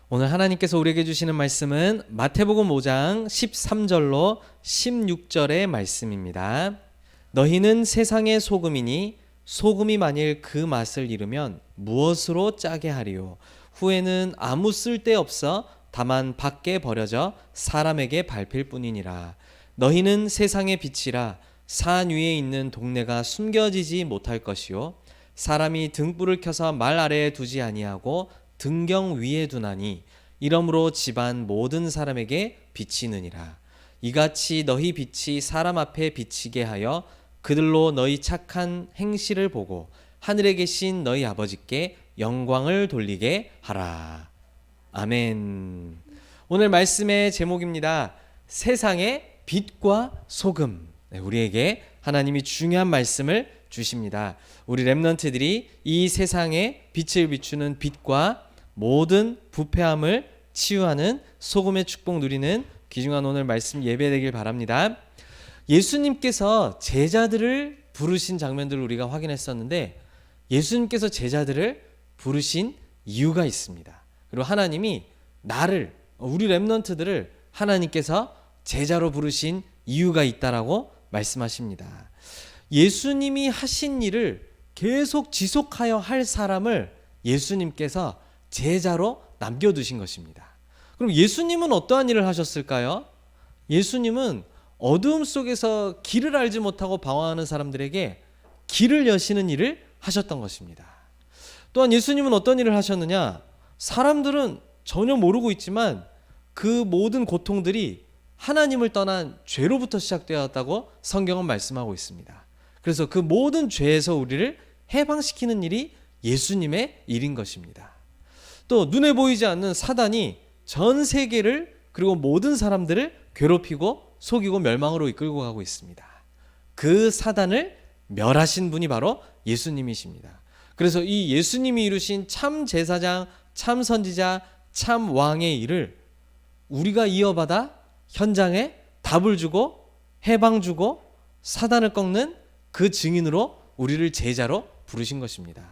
오늘 하나님께서 우리에게 주시는 말씀은 마태복음 5장 13절로 16절의 말씀입니다. 너희는 세상의 소금이니 소금이 만일 그 맛을 잃으면 무엇으로 짜게 하리요? 후에는 아무 쓸데없어 다만 밖에 버려져 사람에게 밟힐 뿐이니라. 너희는 세상의 빛이라. 산 위에 있는 동네가 숨겨지지 못할 것이요 사람이 등불을 켜서 말 아래에 두지 아니하고 등경 위에 두나니 이러므로 집안 모든 사람에게 비치느니라. 이같이 너희 빛이 사람 앞에 비치게 하여 그들로 너희 착한 행실을 보고 하늘에 계신 너희 아버지께 영광을 돌리게 하라. 아멘. 오늘 말씀의 제목입니다. 세상의 빛과 소금. 우리에게 하나님이 중요한 말씀을 주십니다. 우리 렘넌트들이 이 세상에 빛을 비추는 빛과 모든 부패함을 치유하는 소금의 축복 누리는 귀중한 오늘 말씀 예배되길 바랍니다. 예수님께서 제자들을 부르신 장면들을 우리가 확인했었는데 예수님께서 제자들을 부르신 이유가 있습니다. 그리고 하나님이 우리 렘넌트들을 하나님께서 제자로 부르신 이유가 있다라고 말씀하십니다. 예수님이 하신 일을 계속 지속하여 할 사람을 예수님께서 제자로 남겨두신 것입니다. 그럼 예수님은 어떠한 일을 하셨을까요? 예수님은 어두움 속에서 길을 알지 못하고 방황하는 사람들에게 길을 여시는 일을 하셨던 것입니다. 또한 예수님은 어떤 일을 하셨느냐? 사람들은 전혀 모르고 있지만 그 모든 고통들이 하나님을 떠난 죄로부터 시작되었다고 성경은 말씀하고 있습니다. 그래서 그 모든 죄에서 우리를 해방시키는 일이 예수님의 일인 것입니다. 또 눈에 보이지 않는 사단이 전 세계를 그리고 모든 사람들을 괴롭히고 속이고 멸망으로 이끌고 가고 있습니다. 그 사단을 멸하신 분이 바로 예수님이십니다. 그래서 이 예수님이 이루신 참 제사장, 참 선지자, 참 왕의 일을 우리가 이어받아 현장에 답을 주고 해방 주고 사단을 꺾는 그 증인으로 우리를 제자로 부르신 것입니다.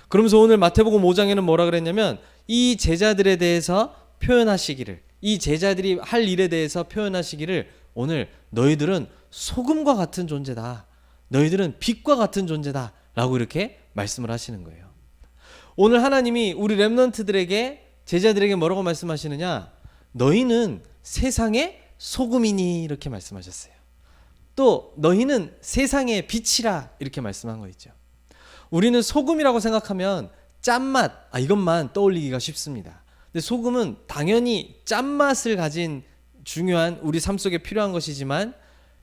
그러면서 오늘 마태복음 5장에는 뭐라 그랬냐면 이 제자들에 대해서 표현하시기를, 이 제자들이 할 일에 대해서 표현하시기를 오늘 너희들은 소금과 같은 존재다. 너희들은 빛과 같은 존재다. 라고 이렇게 말씀을 하시는 거예요. 오늘 하나님이 우리 렘넌트들에게 제자들에게 뭐라고 말씀하시느냐? 너희는 세상의 소금이니 이렇게 말씀하셨어요. 또 너희는 세상의 빛이라 이렇게 말씀한 거 있죠. 우리는 소금이라고 생각하면 짠맛 이것만 떠올리기가 쉽습니다. 근데 소금은 당연히 짠맛을 가진 중요한 우리 삶 속에 필요한 것이지만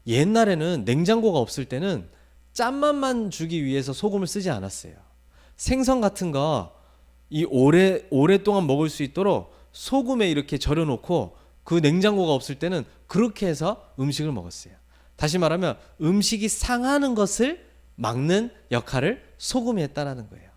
옛날에는 냉장고가 없을 때는 짠맛만 주기 위해서 소금을 쓰지 않았어요. 생선 같은 거 이 오랫동안 먹을 수 있도록 소금에 이렇게 절여놓고 그 냉장고가 없을 때는 그렇게 해서 음식을 먹었어요. 다시 말하면 음식이 상하는 것을 막는 역할을 소금이 했다라는 거예요.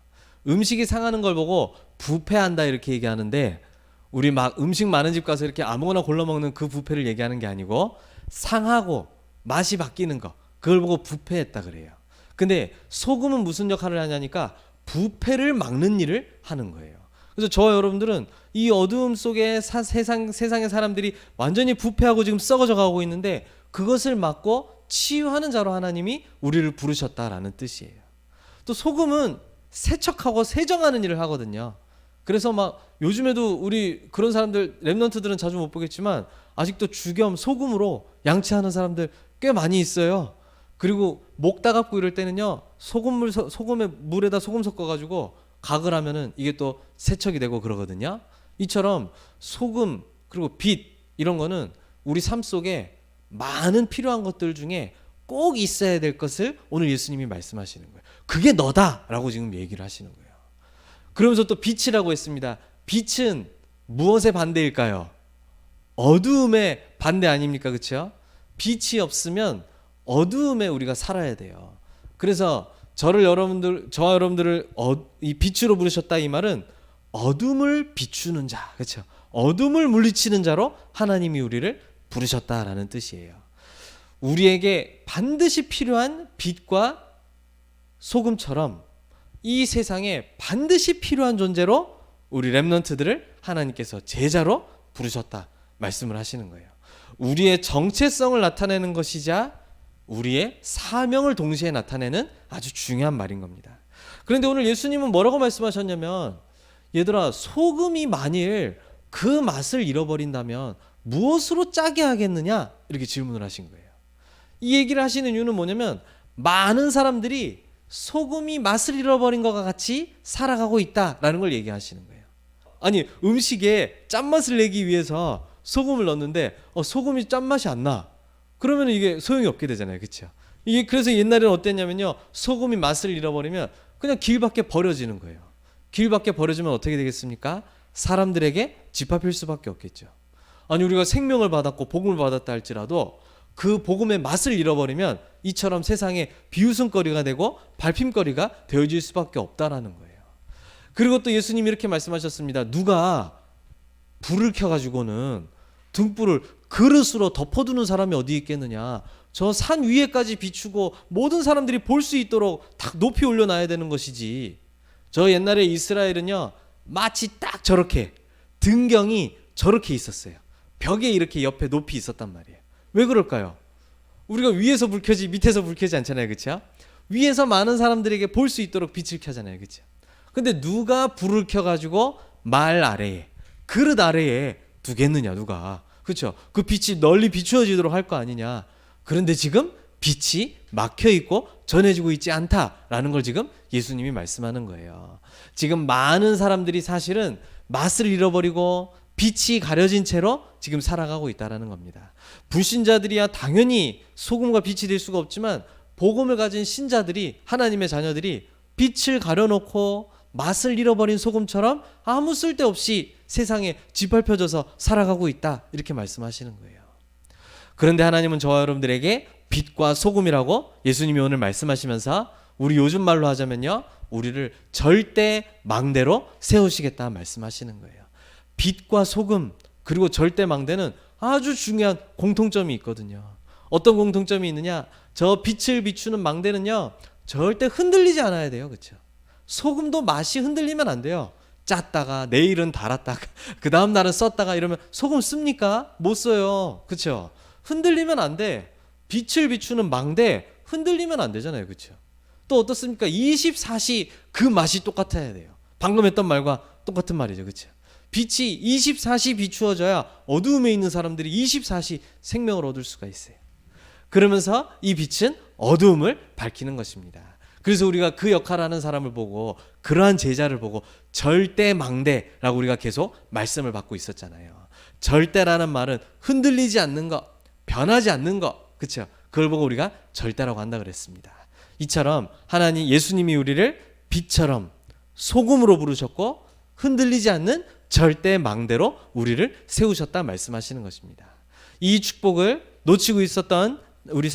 음식이 상하는 걸 보고 부패한다 이렇게 얘기하는데 우리 막 음식 많은 집 가서 이렇게 아무거나 골라 먹는 그 부패를 얘기하는 게 아니고 상하고 맛이 바뀌는 거 그걸 보고 부패했다 그래요. 근데 소금은 무슨 역할을 하냐니까 부패를 막는 일을 하는 거예요. 그래서 저와 여러분들은 이 어두움 속에 세상의 사람들이 완전히 부패하고 지금 썩어져 가고 있는데 그것을 막고 치유하는 자로 하나님이 우리를 부르셨다라는 뜻이에요. 또 소금은 세척하고 세정하는 일을 하거든요. 그래서 막 요즘에도 우리 그런 사람들 렘넌트들은 자주 못 보겠지만 아직도 주겸 소금으로 양치하는 사람들 꽤 많이 있어요. 그리고 목 따갑고 이럴 때는요 소금에 물에다 소금 섞어가지고 각을 하면은 이게 또 세척이 되고 그러거든요. 이처럼 소금 그리고 빛 이런 거는 우리 삶 속에 많은 필요한 것들 중에 꼭 있어야 될 것을 오늘 예수님이 말씀하시는 거예요. 그게 너다라고 지금 얘기를 하시는 거예요. 그러면서 또 빛이라고 했습니다. 빛은 무엇의 반대일까요? 어두움의 반대 아닙니까? 그렇죠? 빛이 없으면 어두움에 우리가 살아야 돼요. 그래서 저와 여러분들을 이 빛으로 부르셨다 이 말은 어둠을 비추는 자, 그렇죠? 어둠을 물리치는 자로 하나님이 우리를 부르셨다라는 뜻이에요. 우리에게 반드시 필요한 빛과 소금처럼 이 세상에 반드시 필요한 존재로 우리 렘넌트들을 하나님께서 제자로 부르셨다 말씀을 하시는 거예요. 우리의 정체성을 나타내는 것이자 우리의 사명을 동시에 나타내는 아주 중요한 말인 겁니다. 그런데 오늘 예수님은 뭐라고 말씀하셨냐면, 얘들아, 소금이 만일 그 맛을 잃어버린다면 무엇으로 짜게 하겠느냐? 이렇게 질문을 하신 거예요. 이 얘기를 하시는 이유는 뭐냐면, 많은 사람들이 소금이 맛을 잃어버린 것과 같이 살아가고 있다라는 걸 얘기하시는 거예요. 아니, 음식에 짠맛을 내기 위해서 소금을 넣는데 소금이 짠맛이 안 나. 그러면 이게 소용이 없게 되잖아요. 그렇죠? 이게 그래서 옛날에는 어땠냐면요, 소금이 맛을 잃어버리면 그냥 길 밖에 버려지는 거예요. 길 밖에 버려지면 어떻게 되겠습니까? 사람들에게 집합할 수밖에 없겠죠. 아니, 우리가 생명을 받았고 복음을 받았다 할지라도 그 복음의 맛을 잃어버리면 이처럼 세상에 비웃음거리가 되고 발핌거리가 되어질 수밖에 없다라는 거예요. 그리고 또 예수님이 이렇게 말씀하셨습니다. 누가 불을 켜가지고는 등불을 그릇으로 덮어두는 사람이 어디 있겠느냐. 저 산 위에까지 비추고 모든 사람들이 볼 수 있도록 딱 높이 올려놔야 되는 것이지. 저 옛날에 이스라엘은요, 마치 딱 저렇게 등경이 저렇게 있었어요. 벽에 이렇게 옆에 높이 있었단 말이에요. 왜 그럴까요? 우리가 위에서 불 켜지 밑에서 불 켜지 않잖아요. 그렇죠? 위에서 많은 사람들에게 볼 수 있도록 빛을 켜잖아요. 그렇죠? 근데 누가 불을 켜가지고 말 아래에, 그릇 아래에 두겠느냐, 누가. 그렇죠? 그 빛이 널리 비추어지도록 할 거 아니냐. 그런데 지금 빛이 막혀 있고 전해지고 있지 않다라는 걸 지금 예수님이 말씀하는 거예요. 지금 많은 사람들이 사실은 맛을 잃어버리고 빛이 가려진 채로 지금 살아가고 있다라는 겁니다. 불신자들이야 당연히 소금과 빛이 될 수가 없지만, 복음을 가진 신자들이, 하나님의 자녀들이 빛을 가려놓고 맛을 잃어버린 소금처럼 아무 쓸데없이 세상에 짓밟혀져서 살아가고 있다, 이렇게 말씀하시는 거예요. 그런데 하나님은 저와 여러분들에게 빛과 소금이라고 예수님이 오늘 말씀하시면서, 우리 요즘 말로 하자면요, 우리를 절대 망대로 세우시겠다 말씀하시는 거예요. 빛과 소금 그리고 절대 망대는 아주 중요한 공통점이 있거든요. 어떤 공통점이 있느냐? 저 빛을 비추는 망대는요, 절대 흔들리지 않아야 돼요. 그렇죠? 소금도 맛이 흔들리면 안 돼요. 짰다가 내일은 달았다가 그 다음 날은 썼다가 이러면 소금 씁니까? 못 써요. 그렇죠? 흔들리면 안 돼. 빛을 비추는 망대 흔들리면 안 되잖아요. 그렇죠? 또 어떻습니까? 24시 그 맛이 똑같아야 돼요. 방금 했던 말과 똑같은 말이죠. 그렇죠? 빛이 24시 비추어져야 어두움에 있는 사람들이 24시 생명을 얻을 수가 있어요. 그러면서 이 빛은 어두움을 밝히는 것입니다. 그래서 우리가 그 역할을 하는 사람을 보고, 그러한 제자를 보고 절대망대라고 우리가 계속 말씀을 받고 있었잖아요. 절대라는 말은 흔들리지 않는 것, 변하지 않는 것, 그렇죠? 그걸 보고 우리가 절대라고 한다 그랬습니다. 이처럼 하나님, 예수님이 우리를 빛처럼 소금으로 부르셨고 흔들리지 않는 절대망대로 우리를 세우셨다 말씀하시는 것입니다. 이 축복을 놓치고 있었던 우리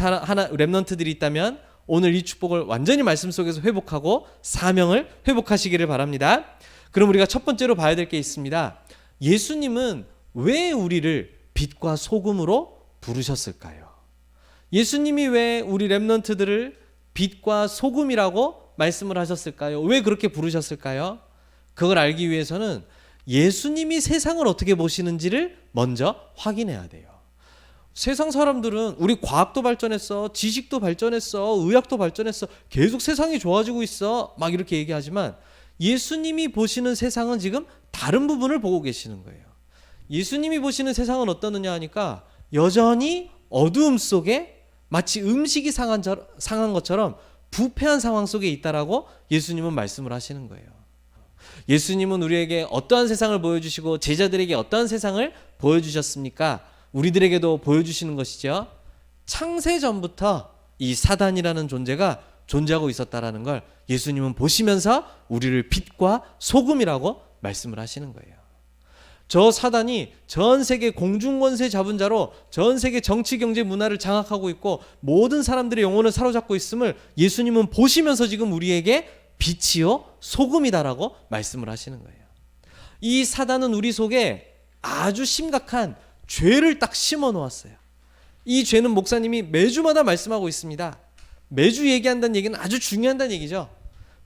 렘넌트들이 있다면 오늘 이 축복을 완전히 말씀 속에서 회복하고 사명을 회복하시기를 바랍니다. 그럼 우리가 첫 번째로 봐야 될 게 있습니다. 예수님은 왜 우리를 빛과 소금으로 부르셨을까요? 예수님이 왜 우리 렘넌트들을 빛과 소금이라고 말씀을 하셨을까요? 왜 그렇게 부르셨을까요? 그걸 알기 위해서는 예수님이 세상을 어떻게 보시는지를 먼저 확인해야 돼요. 세상 사람들은, 우리 과학도 발전했어, 지식도 발전했어, 의학도 발전했어, 계속 세상이 좋아지고 있어, 막 이렇게 얘기하지만 예수님이 보시는 세상은 지금 다른 부분을 보고 계시는 거예요. 예수님이 보시는 세상은 어떠느냐 하니까 여전히 어두움 속에 마치 음식이 상한 것처럼 부패한 상황 속에 있다라고 예수님은 말씀을 하시는 거예요. 예수님은 우리에게 어떠한 세상을 보여주시고 제자들에게 어떠한 세상을 보여주셨습니까? 우리들에게도 보여주시는 것이죠. 창세 전부터 이 사단이라는 존재가 존재하고 있었다라는 걸 예수님은 보시면서 우리를 빛과 소금이라고 말씀을 하시는 거예요. 저 사단이 전 세계 공중권세 잡은 자로 전 세계 정치, 경제, 문화를 장악하고 있고 모든 사람들의 영혼을 사로잡고 있음을 예수님은 보시면서 지금 우리에게 빛이요 소금이다라고 말씀을 하시는 거예요. 이 사단은 우리 속에 아주 심각한 죄를 딱 심어 놓았어요. 이 죄는 목사님이 매주마다 말씀하고 있습니다. 매주 얘기한다는 얘기는 아주 중요하다는 얘기죠.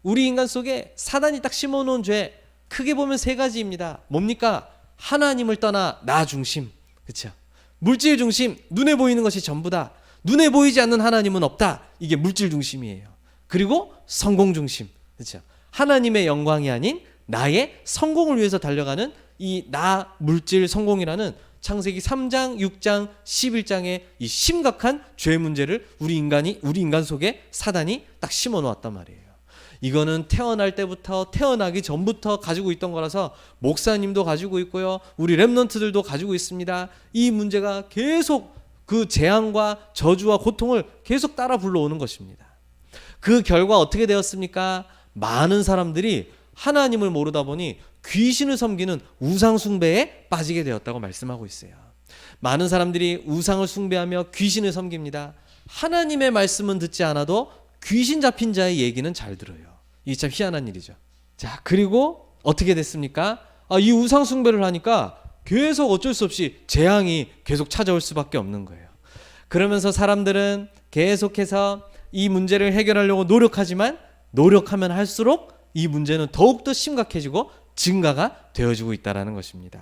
우리 인간 속에 사단이 딱 심어 놓은 죄, 크게 보면 세 가지입니다. 뭡니까? 하나님을 떠나 나 중심, 그렇죠? 물질 중심, 눈에 보이는 것이 전부다. 눈에 보이지 않는 하나님은 없다. 이게 물질 중심이에요. 그리고 성공 중심, 그렇죠? 하나님의 영광이 아닌 나의 성공을 위해서 달려가는 이 나 물질 성공이라는 창세기 3장, 6장, 11장의 이 심각한 죄 문제를 우리 인간 속에 사단이 딱 심어 놓았단 말이에요. 이거는 태어날 때부터, 태어나기 전부터 가지고 있던 거라서 목사님도 가지고 있고요, 우리 렘넌트들도 가지고 있습니다. 이 문제가 계속 그 재앙과 저주와 고통을 계속 따라 불러오는 것입니다. 그 결과 어떻게 되었습니까? 많은 사람들이 하나님을 모르다 보니 귀신을 섬기는 우상 숭배에 빠지게 되었다고 말씀하고 있어요. 많은 사람들이 우상을 숭배하며 귀신을 섬깁니다. 하나님의 말씀은 듣지 않아도 귀신 잡힌 자의 얘기는 잘 들어요. 이게 참 희한한 일이죠. 자, 그리고 어떻게 됐습니까? 이 우상 숭배를 하니까 계속 어쩔 수 없이 재앙이 계속 찾아올 수밖에 없는 거예요. 그러면서 사람들은 계속해서 이 문제를 해결하려고 노력하지만 노력하면 할수록 이 문제는 더욱더 심각해지고 증가가 되어지고 있다는 것입니다.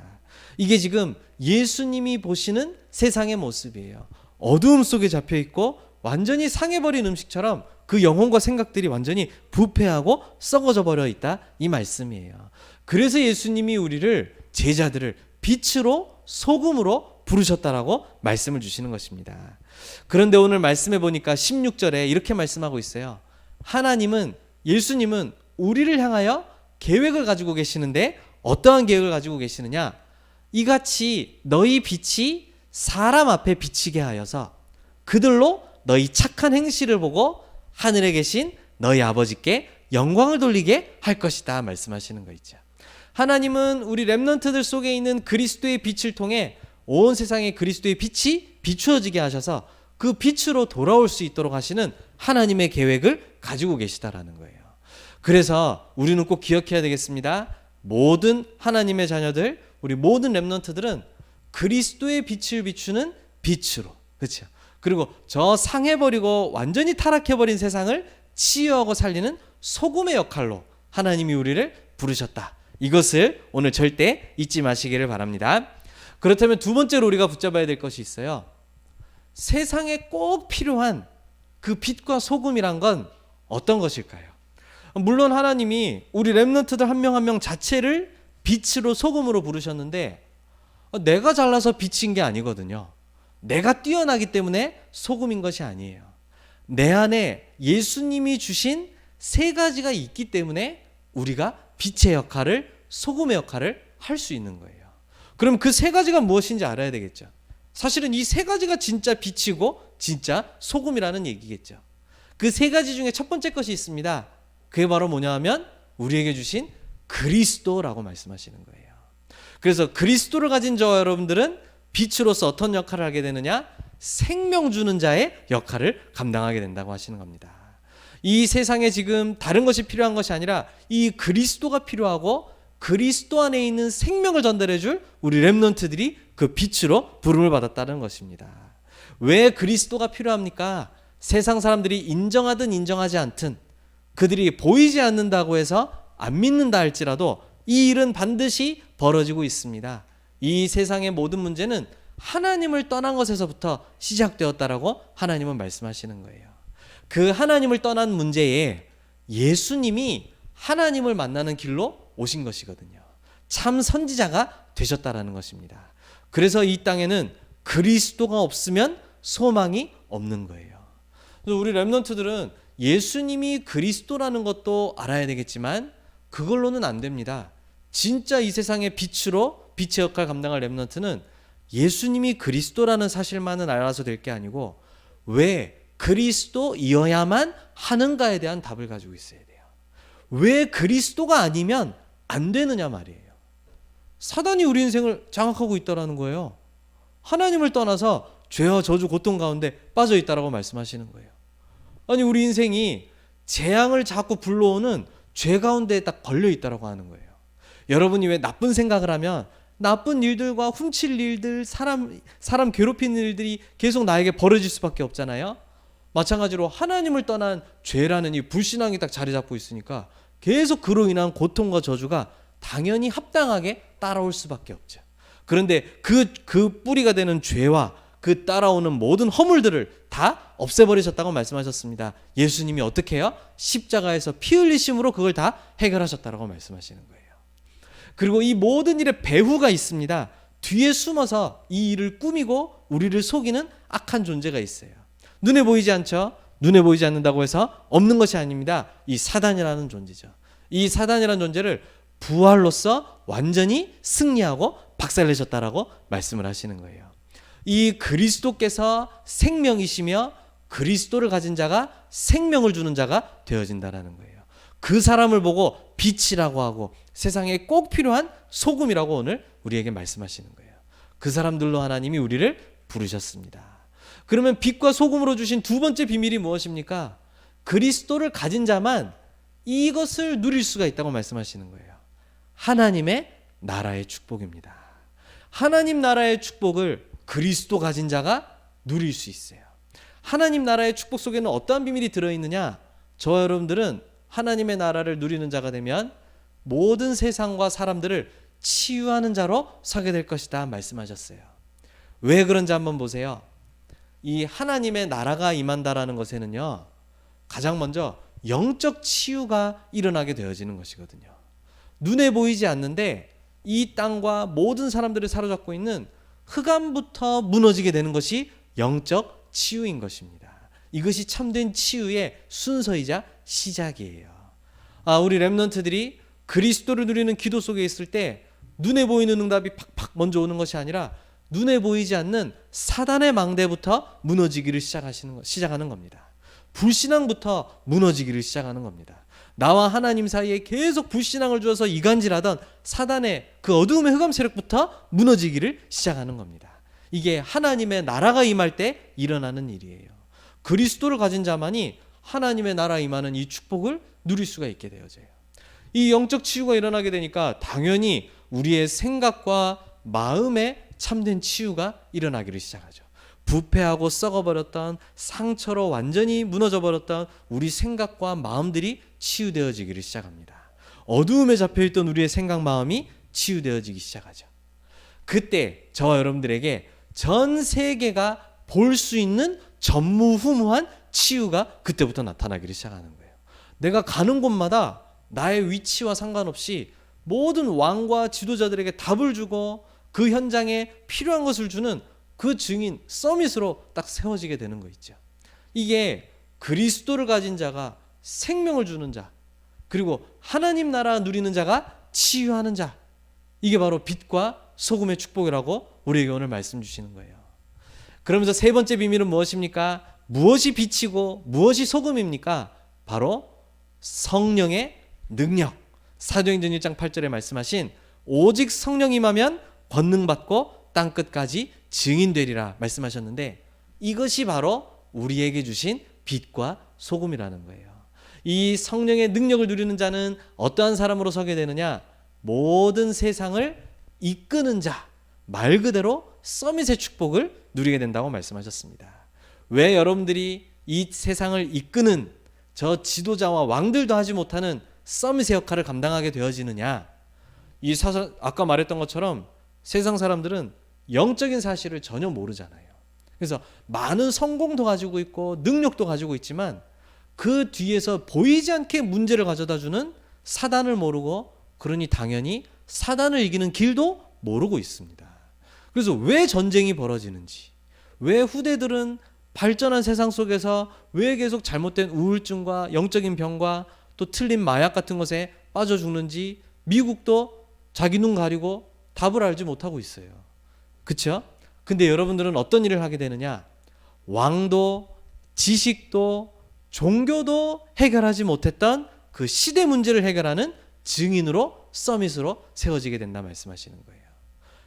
이게 지금 예수님이 보시는 세상의 모습이에요. 어두움 속에 잡혀있고 완전히 상해버린 음식처럼 그 영혼과 생각들이 완전히 부패하고 썩어져 버려 있다, 이 말씀이에요. 그래서 예수님이 우리를, 제자들을 빛으로 소금으로 부르셨다라고 말씀을 주시는 것입니다. 그런데 오늘 말씀해 보니까 16절에 이렇게 말씀하고 있어요. 하나님은, 예수님은 우리를 향하여 계획을 가지고 계시는데 어떠한 계획을 가지고 계시느냐? 이같이 너희 빛이 사람 앞에 비치게 하여서 그들로 너희 착한 행실을 보고 하늘에 계신 너희 아버지께 영광을 돌리게 할 것이다 말씀하시는 거 있죠. 하나님은 우리 렘넌트들 속에 있는 그리스도의 빛을 통해 온 세상에 그리스도의 빛이 비추어지게 하셔서 그 빛으로 돌아올 수 있도록 하시는 하나님의 계획을 가지고 계시다라는 거예요. 그래서 우리는 꼭 기억해야 되겠습니다. 모든 하나님의 자녀들, 우리 모든 렘넌트들은 그리스도의 빛을 비추는 빛으로, 그렇죠? 그리고 저 상해버리고 완전히 타락해버린 세상을 치유하고 살리는 소금의 역할로 하나님이 우리를 부르셨다. 이것을 오늘 절대 잊지 마시기를 바랍니다. 그렇다면 두 번째로 우리가 붙잡아야 될 것이 있어요. 세상에 꼭 필요한 그 빛과 소금이란 건 어떤 것일까요? 물론 하나님이 우리 렘넌트들 한 명 한 명 자체를 빛으로 소금으로 부르셨는데 내가 잘나서 빛인 게 아니거든요. 내가 뛰어나기 때문에 소금인 것이 아니에요. 내 안에 예수님이 주신 세 가지가 있기 때문에 우리가 빛의 역할을, 소금의 역할을 할 수 있는 거예요. 그럼 그 세 가지가 무엇인지 알아야 되겠죠. 사실은 이 세 가지가 진짜 빛이고 진짜 소금이라는 얘기겠죠. 그 세 가지 중에 첫 번째 것이 있습니다. 그게 바로 뭐냐 하면 우리에게 주신 그리스도라고 말씀하시는 거예요. 그래서 그리스도를 가진 저와 여러분들은 빛으로서 어떤 역할을 하게 되느냐? 생명 주는 자의 역할을 감당하게 된다고 하시는 겁니다. 이 세상에 지금 다른 것이 필요한 것이 아니라 이 그리스도가 필요하고 그리스도 안에 있는 생명을 전달해 줄 우리 렘넌트들이 그 빛으로 부름을 받았다는 것입니다. 왜 그리스도가 필요합니까? 세상 사람들이 인정하든 인정하지 않든 그들이 보이지 않는다고 해서 안 믿는다 할지라도 이 일은 반드시 벌어지고 있습니다. 이 세상의 모든 문제는 하나님을 떠난 것에서부터 시작되었다라고 하나님은 말씀하시는 거예요. 그 하나님을 떠난 문제에 예수님이 하나님을 만나는 길로 오신 것이거든요. 참 선지자가 되셨다라는 것입니다. 그래서 이 땅에는 그리스도가 없으면 소망이 없는 거예요. 그래서 우리 렘넌트들은 예수님이 그리스도라는 것도 알아야 되겠지만 그걸로는 안 됩니다. 진짜 이 세상의 빛으로 빛의 역할 감당할 렘넌트는 예수님이 그리스도라는 사실만은 알아서 될 게 아니고 왜 그리스도이어야만 하는가에 대한 답을 가지고 있어야 돼요. 왜 그리스도가 아니면 안 되느냐 말이에요. 사단이 우리 인생을 장악하고 있다라는 거예요. 하나님을 떠나서 죄와 저주 고통 가운데 빠져 있다라고 말씀하시는 거예요. 아니 우리 인생이 재앙을 자꾸 불러오는 죄 가운데 딱 걸려 있다라고 하는 거예요. 여러분이 왜 나쁜 생각을 하면 나쁜 일들과 훔칠 일들, 사람 괴롭히는 일들이 계속 나에게 벌어질 수밖에 없잖아요. 마찬가지로 하나님을 떠난 죄라는 이 불신앙이 딱 자리 잡고 있으니까 계속 그로 인한 고통과 저주가 당연히 합당하게 따라올 수밖에 없죠. 그런데 그 뿌리가 되는 죄와 그 따라오는 모든 허물들을 다 없애버리셨다고 말씀하셨습니다. 예수님이 어떻게 해요? 십자가에서 피 흘리심으로 그걸 다 해결하셨다고 말씀하시는 거예요. 그리고 이 모든 일에 배후가 있습니다. 뒤에 숨어서 이 일을 꾸미고 우리를 속이는 악한 존재가 있어요. 눈에 보이지 않죠? 눈에 보이지 않는다고 해서 없는 것이 아닙니다. 이 사단이라는 존재죠. 이 사단이라는 존재를 부활로서 완전히 승리하고 박살내셨다라고 말씀을 하시는 거예요. 이 그리스도께서 생명이시며 그리스도를 가진 자가 생명을 주는 자가 되어진다라는 거예요. 그 사람을 보고 빛이라고 하고 세상에 꼭 필요한 소금이라고 오늘 우리에게 말씀하시는 거예요. 그 사람들로 하나님이 우리를 부르셨습니다. 그러면 빛과 소금으로 주신 두 번째 비밀이 무엇입니까? 그리스도를 가진 자만 이것을 누릴 수가 있다고 말씀하시는 거예요. 하나님의 나라의 축복입니다. 하나님 나라의 축복을 그리스도 가진 자가 누릴 수 있어요. 하나님 나라의 축복 속에는 어떠한 비밀이 들어있느냐? 저와 여러분들은 하나님의 나라를 누리는 자가 되면 모든 세상과 사람들을 치유하는 자로 서게 될 것이다 말씀하셨어요. 왜 그런지 한번 보세요. 이 하나님의 나라가 임한다라는 것에는요, 가장 먼저 영적 치유가 일어나게 되어지는 것이거든요. 눈에 보이지 않는데 이 땅과 모든 사람들을 사로잡고 있는 흑암부터 무너지게 되는 것이 영적 치유인 것입니다. 이것이 참된 치유의 순서이자 시작이에요. 우리 렘넌트들이 그리스도를 누리는 기도 속에 있을 때 눈에 보이는 응답이 팍팍 먼저 오는 것이 아니라 눈에 보이지 않는 사단의 망대부터 무너지기를 시작하는 겁니다. 불신앙부터 무너지기를 시작하는 겁니다. 나와 하나님 사이에 계속 불신앙을 주어서 이간질하던 사단의 그 어두움의 흑암 세력부터 무너지기를 시작하는 겁니다. 이게 하나님의 나라가 임할 때 일어나는 일이에요. 그리스도를 가진 자만이 하나님의 나라 임하는 이 축복을 누릴 수가 있게 되어져요. 이 영적 치유가 일어나게 되니까 당연히 우리의 생각과 마음에 참된 치유가 일어나기를 시작하죠. 부패하고 썩어버렸던 상처로 완전히 무너져버렸던 우리 생각과 마음들이 치유되어지기를 시작합니다. 어두움에 잡혀있던 우리의 생각 마음이 치유되어지기 시작하죠. 그때 저와 여러분들에게 전 세계가 볼 수 있는 전무후무한 치유가 그때부터 나타나기를 시작하는 거예요. 내가 가는 곳마다 나의 위치와 상관없이 모든 왕과 지도자들에게 답을 주고 그 현장에 필요한 것을 주는 그 증인 서밋으로 딱 세워지게 되는 거 있죠. 이게 그리스도를 가진 자가 생명을 주는 자, 그리고 하나님 나라 누리는 자가 치유하는 자, 이게 바로 빛과 소금의 축복이라고 우리에게 오늘 말씀 주시는 거예요. 그러면서 세 번째 비밀은 무엇입니까? 무엇이 빛이고 무엇이 소금입니까? 바로 성령의 능력. 사도행전 1장 8절에 말씀하신 오직 성령 임하면 권능 받고 땅끝까지 증인되리라 말씀하셨는데, 이것이 바로 우리에게 주신 빛과 소금이라는 거예요. 이 성령의 능력을 누리는 자는 어떠한 사람으로 서게 되느냐? 모든 세상을 이끄는 자, 말 그대로 서밋의 축복을 누리게 된다고 말씀하셨습니다. 왜 여러분들이 이 세상을 이끄는 저 지도자와 왕들도 하지 못하는 서밋의 역할을 감당하게 되어지느냐? 아까 말했던 것처럼 세상 사람들은 영적인 사실을 전혀 모르잖아요. 그래서 많은 성공도 가지고 있고 능력도 가지고 있지만 그 뒤에서 보이지 않게 문제를 가져다주는 사단을 모르고, 그러니 당연히 사단을 이기는 길도 모르고 있습니다. 그래서 왜 전쟁이 벌어지는지, 왜 후대들은 발전한 세상 속에서 왜 계속 잘못된 우울증과 영적인 병과 또 틀린 마약 같은 것에 빠져 죽는지 미국도 자기 눈 가리고 답을 알지 못하고 있어요. 그렇죠? 근데 여러분들은 어떤 일을 하게 되느냐? 왕도 지식도 종교도 해결하지 못했던 그 시대 문제를 해결하는 증인으로 서밋으로 세워지게 된다 말씀하시는 거예요.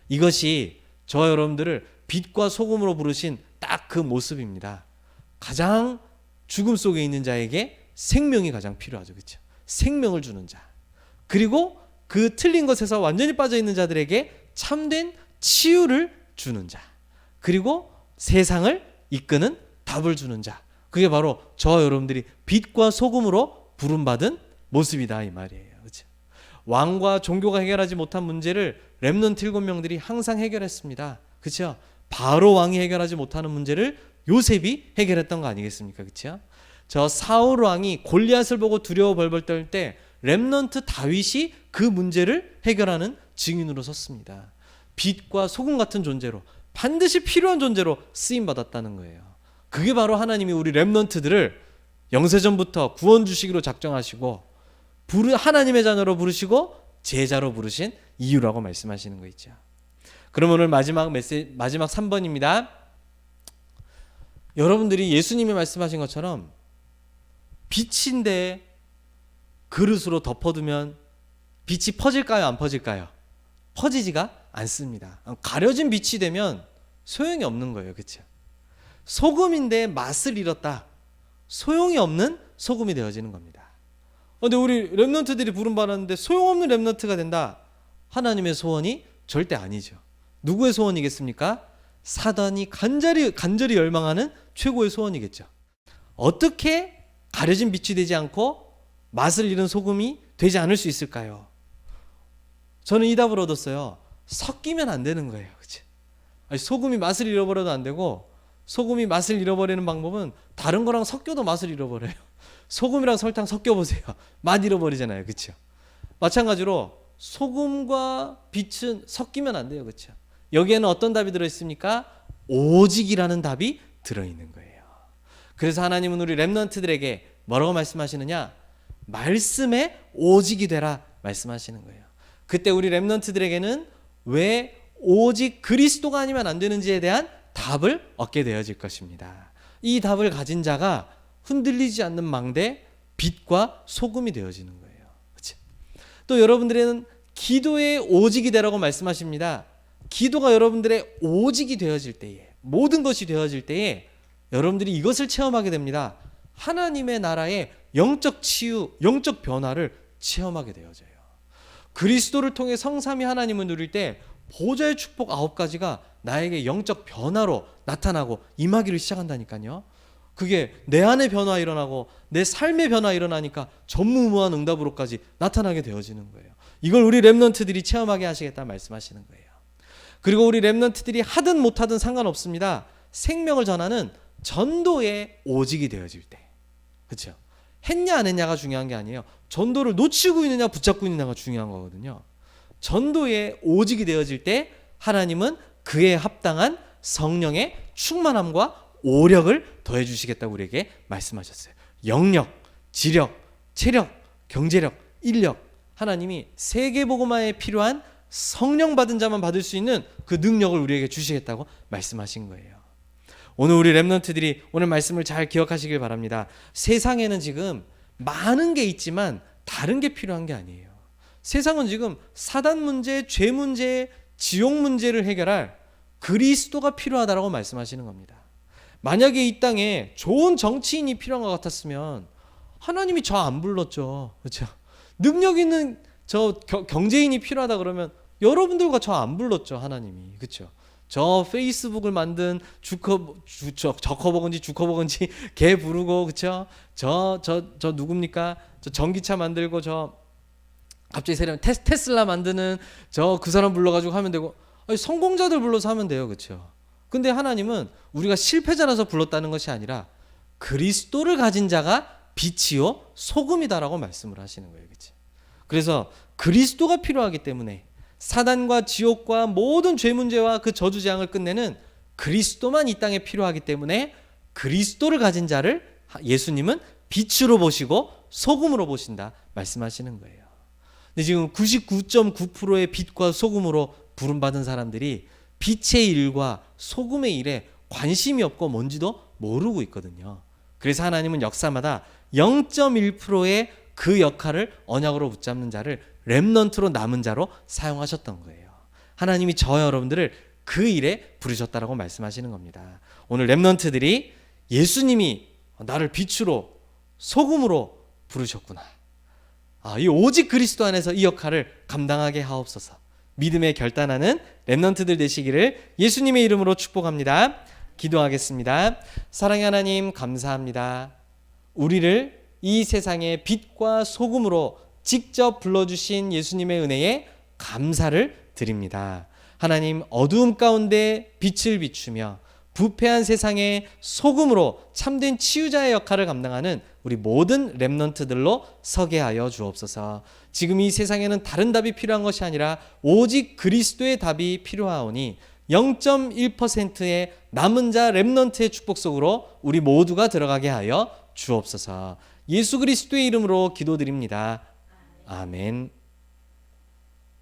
이것이 저와 여러분들을 빛과 소금으로 부르신 딱 그 모습입니다. 가장 죽음 속에 있는 자에게 생명이 가장 필요하죠. 그렇죠? 생명을 주는 자. 그리고 그 틀린 것에서 완전히 빠져 있는 자들에게 참된 치유를 주는 자. 그리고 세상을 이끄는 답을 주는 자. 그게 바로 저와 여러분들이 빛과 소금으로 부름받은 모습이다 이 말이에요. 그렇죠? 왕과 종교가 해결하지 못한 문제를 렘넌트 7명들이 항상 해결했습니다. 그렇죠? 바로 왕이 해결하지 못하는 문제를 요셉이 해결했던 거 아니겠습니까? 그렇죠? 저 사울 왕이 골리앗을 보고 두려워 벌벌 떨 때 렘넌트 다윗이 그 문제를 해결하는 증인으로 섰습니다. 빛과 소금 같은 존재로, 반드시 필요한 존재로 쓰임 받았다는 거예요. 그게 바로 하나님이 우리 렘넌트들을 영세전부터 구원 주시기로 작정하시고 하나님의 자녀로 부르시고 제자로 부르신 이유라고 말씀하시는 거 있죠. 그럼 오늘 마지막 3번입니다. 여러분들이 예수님이 말씀하신 것처럼 빛인데 그릇으로 덮어두면 빛이 퍼질까요? 안 퍼질까요? 퍼지지가 않습니다. 가려진 빛이 되면 소용이 없는 거예요. 그렇죠? 소금인데 맛을 잃었다. 소용이 없는 소금이 되어지는 겁니다. 근데 우리 렘넌트들이 부름받았는데 소용없는 렘넌트가 된다. 하나님의 소원이 절대 아니죠. 누구의 소원이겠습니까? 사단이 간절히 열망하는 최고의 소원이겠죠. 어떻게 가려진 빛이 되지 않고 맛을 잃은 소금이 되지 않을 수 있을까요? 저는 이 답을 얻었어요. 섞이면 안 되는 거예요. 그치? 아니, 소금이 맛을 잃어버려도 안 되고 소금이 맛을 잃어버리는 방법은 다른 거랑 섞여도 맛을 잃어버려요. 소금이랑 설탕 섞여보세요. 맛 잃어버리잖아요. 그렇죠? 마찬가지로 소금과 빛은 섞이면 안 돼요. 그렇죠? 여기에는 어떤 답이 들어있습니까? 오직이라는 답이 들어있는 거예요. 그래서 하나님은 우리 렘넌트들에게 뭐라고 말씀하시느냐? 말씀에 오직이 되라 말씀하시는 거예요. 그때 우리 렘넌트들에게는 왜 오직 그리스도가 아니면 안 되는지에 대한 답을 얻게 되어질 것입니다. 이 답을 가진 자가 흔들리지 않는 망대, 빛과 소금이 되어지는 거예요. 그치? 또 여러분들은 기도의 오직이 되라고 말씀하십니다. 기도가 여러분들의 오직이 되어질 때에, 모든 것이 되어질 때에 여러분들이 이것을 체험하게 됩니다. 하나님의 나라의 영적 치유, 영적 변화를 체험하게 되어져요. 그리스도를 통해 성삼위 하나님을 누릴 때 보좌의 축복 9가지가 나에게 영적 변화로 나타나고 임하기를 시작한다니까요. 그게 내 안의 변화 일어나고 내 삶의 변화 일어나니까 전무후무한 응답으로까지 나타나게 되어지는 거예요. 이걸 우리 렘넌트들이 체험하게 하시겠다 말씀하시는 거예요. 그리고 우리 렘넌트들이 하든 못하든 상관없습니다. 생명을 전하는 전도의 오직이 되어질 때, 그렇죠? 했냐 안 했냐가 중요한 게 아니에요. 전도를 놓치고 있느냐 붙잡고 있느냐가 중요한 거거든요. 전도의 오직이 되어질 때 하나님은 그에 합당한 성령의 충만함과 오력을 더해 주시겠다고 우리에게 말씀하셨어요. 영력, 지력, 체력, 경제력, 인력, 하나님이 세계복음화에 필요한 성령 받은 자만 받을 수 있는 그 능력을 우리에게 주시겠다고 말씀하신 거예요. 오늘 우리 렘넌트들이 오늘 말씀을 잘 기억하시길 바랍니다. 세상에는 지금 많은 게 있지만 다른 게 필요한 게 아니에요. 세상은 지금 사단 문제, 죄 문제, 지옥 문제를 해결할 그리스도가 필요하다라고 말씀하시는 겁니다. 만약에 이 땅에 좋은 정치인이 필요한 것 같았으면 하나님이 저 안 불렀죠. 그렇죠? 능력 있는 저 경제인이 필요하다 그러면 여러분들과 저 안 불렀죠. 하나님이. 그렇죠? 저 페이스북을 만든 저커버건지 주커버건지 걔 부르고, 그렇죠? 저 누굽니까? 저 전기차 만들고 저 갑자기 세련 테슬라 만드는 그 사람 불러가지고 하면 되고, 아니, 성공자들 불러서 하면 돼요. 그렇죠? 근데 하나님은 우리가 실패자라서 불렀다는 것이 아니라 그리스도를 가진 자가 빛이요 소금이다라고 말씀을 하시는 거예요. 그렇죠? 그래서 그리스도가 필요하기 때문에 사단과 지옥과 모든 죄 문제와 그 저주재앙을 끝내는 그리스도만 이 땅에 필요하기 때문에 그리스도를 가진 자를 예수님은 빛으로 보시고 소금으로 보신다 말씀하시는 거예요. 근데 지금 99.9%의 빛과 소금으로 부름받은 사람들이 빛의 일과 소금의 일에 관심이 없고 뭔지도 모르고 있거든요. 그래서 하나님은 역사마다 0.1%의 그 역할을 언약으로 붙잡는 자를 렘넌트로 남은 자로 사용하셨던 거예요. 하나님이 저와 여러분들을 그 일에 부르셨다라고 말씀하시는 겁니다. 오늘 렘넌트들이 예수님이 나를 빛으로 소금으로 부르셨구나. 이 오직 그리스도 안에서 이 역할을 감당하게 하옵소서. 믿음에 결단하는 렘넌트들 되시기를 예수님의 이름으로 축복합니다. 기도하겠습니다. 사랑의 하나님 감사합니다. 우리를 이 세상의 빛과 소금으로 직접 불러주신 예수님의 은혜에 감사를 드립니다. 하나님, 어두움 가운데 빛을 비추며 부패한 세상의 소금으로 참된 치유자의 역할을 감당하는 우리 모든 렘넌트들로 서게 하여 주옵소서. 지금 이 세상에는 다른 답이 필요한 것이 아니라 오직 그리스도의 답이 필요하오니 0.1%의 남은 자 렘넌트의 축복 속으로 우리 모두가 들어가게 하여 주옵소서. 예수 그리스도의 이름으로 기도드립니다. 아멘.